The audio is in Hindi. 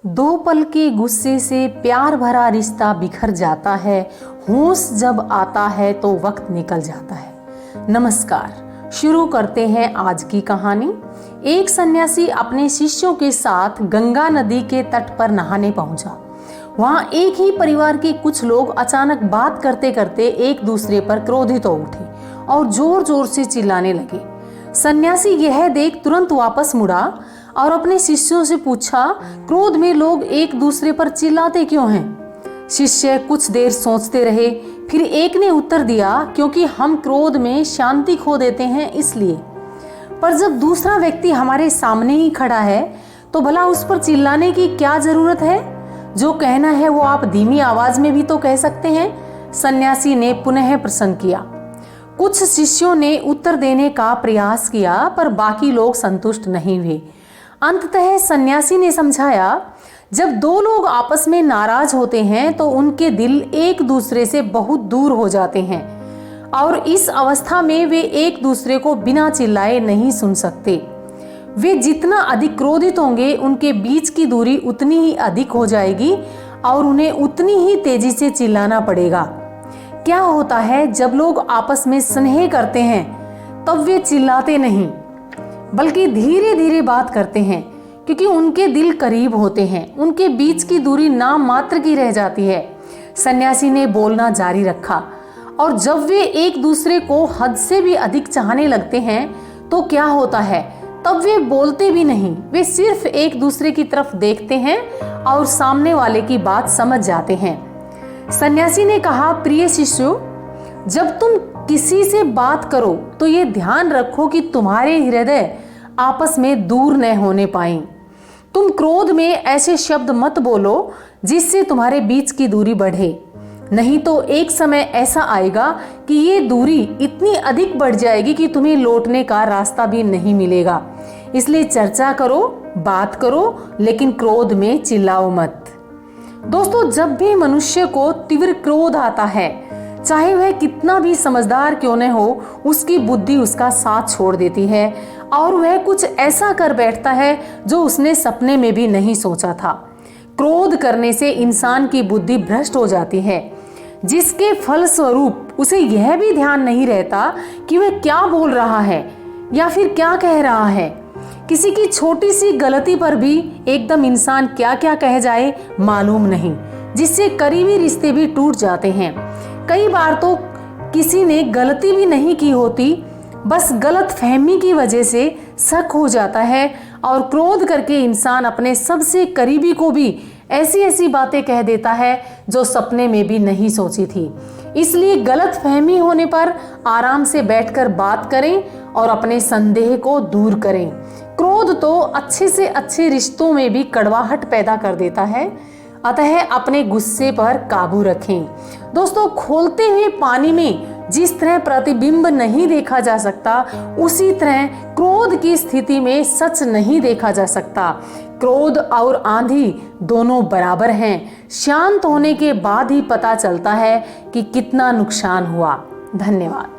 दो पल के गुस्से से प्यार भरा रिश्ता बिखर जाता है। होश जब आता है तो वक्त निकल जाता है। नमस्कार, शुरू करते हैं आज की कहानी। एक सन्यासी अपने शिष्यों के साथ गंगा नदी के तट पर नहाने पहुंचा। वहां एक ही परिवार के कुछ लोग अचानक बात करते करते एक दूसरे पर क्रोधित हो उठे और जोर जोर से चिल्लाने लगे। सन्यासी यह देख तुरंत वापस मुड़ा और अपने शिष्यों से पूछा, क्रोध में लोग एक दूसरे पर चिल्लाते क्यों हैं? शिष्य कुछ देर सोचते रहे, फिर एक ने उत्तर दिया, क्योंकि हम क्रोध में शांति खो देते हैं इसलिए। पर जब दूसरा व्यक्ति हमारे सामने ही खड़ा है तो भला उस पर चिल्लाने की क्या जरूरत है? जो कहना है वो आप धीमी आवाज में भी तो कह सकते हैं। सन्यासी ने पुनः प्रश्न किया। कुछ शिष्यों ने उत्तर देने का प्रयास किया, पर बाकी लोग संतुष्ट नहीं हुए। अंततः सन्यासी ने समझाया, जब दो लोग आपस में नाराज होते हैं तो उनके दिल एक दूसरे से बहुत दूर हो जाते हैं और इस अवस्था में वे एक दूसरे को बिना चिल्लाए नहीं सुन सकते। वे जितना अधिक क्रोधित होंगे उनके बीच की दूरी उतनी ही अधिक हो जाएगी और उन्हें उतनी ही तेजी से चिल्लाना पड़ेगा। क्या होता है, जब लोग आपस में स्नेह करते हैं तब वे चिल्लाते नहीं बल्कि धीरे धीरे बात करते हैं, क्योंकि उनके दिल करीब होते हैं। उनके बीच की दूरी नाम मात्र की रह जाती है। सन्यासी ने बोलना जारी रखा, और जब वे एक दूसरे को हद से भी अधिक चाहने लगते हैं तो क्या होता है, तब वे बोलते भी नहीं, वे सिर्फ एक दूसरे की तरफ देखते हैं और सामने वाले की बात समझ जाते हैं। सन्यासी ने कहा, प्रिय शिष्यों, जब तुम किसी से बात करो तो ये ध्यान रखो कि तुम्हारे हृदय आपस में दूर न होने पाएं। तुम क्रोध में ऐसे शब्द मत बोलो जिससे तुम्हारे बीच की दूरी बढ़े, नहीं तो एक समय ऐसा आएगा कि ये दूरी इतनी अधिक बढ़ जाएगी कि तुम्हें लौटने का रास्ता भी नहीं मिलेगा। इसलिए चर्चा करो, बात करो, लेकिन क्रोध में चिल्लाओ मत। दोस्तों, जब भी मनुष्य को तीव्र क्रोध आता है, चाहे वह कितना भी समझदार क्यों न हो, उसकी बुद्धि उसका साथ छोड़ देती है और वह कुछ ऐसा कर बैठता है जो उसने सपने में भी नहीं सोचा था। क्रोध करने से इंसान की बुद्धि भ्रष्ट हो जाती है, जिसके फलस्वरूप उसे यह भी ध्यान नहीं रहता कि वह क्या बोल रहा है या फिर क्या कह रहा है। किसी की छोटी सी गलती पर भी एकदम इंसान क्या क्या कह जाए मालूम नहीं, जिससे करीबी रिश्ते भी टूट जाते हैं। कई बार तो किसी ने गलती भी नहीं की होती, बस गलत फहमी की वजह से शक हो जाता है और क्रोध करके इंसान अपने सबसे करीबी को भी ऐसी ऐसी बातें कह देता है जो सपने में भी नहीं सोची थी। इसलिए गलत फहमी होने पर आराम से बैठकर बात करें और अपने संदेह को दूर करें। क्रोध तो अच्छे से अच्छे रिश्तों में भी कड़वाहट पैदा कर देता है, अतः अपने गुस्से पर काबू रखें। दोस्तों, खोलते हुए पानी में जिस तरह प्रतिबिंब नहीं देखा जा सकता, उसी तरह क्रोध की स्थिति में सच नहीं देखा जा सकता। क्रोध और आंधी दोनों बराबर हैं। शांत होने के बाद ही पता चलता है कि कितना नुकसान हुआ। धन्यवाद।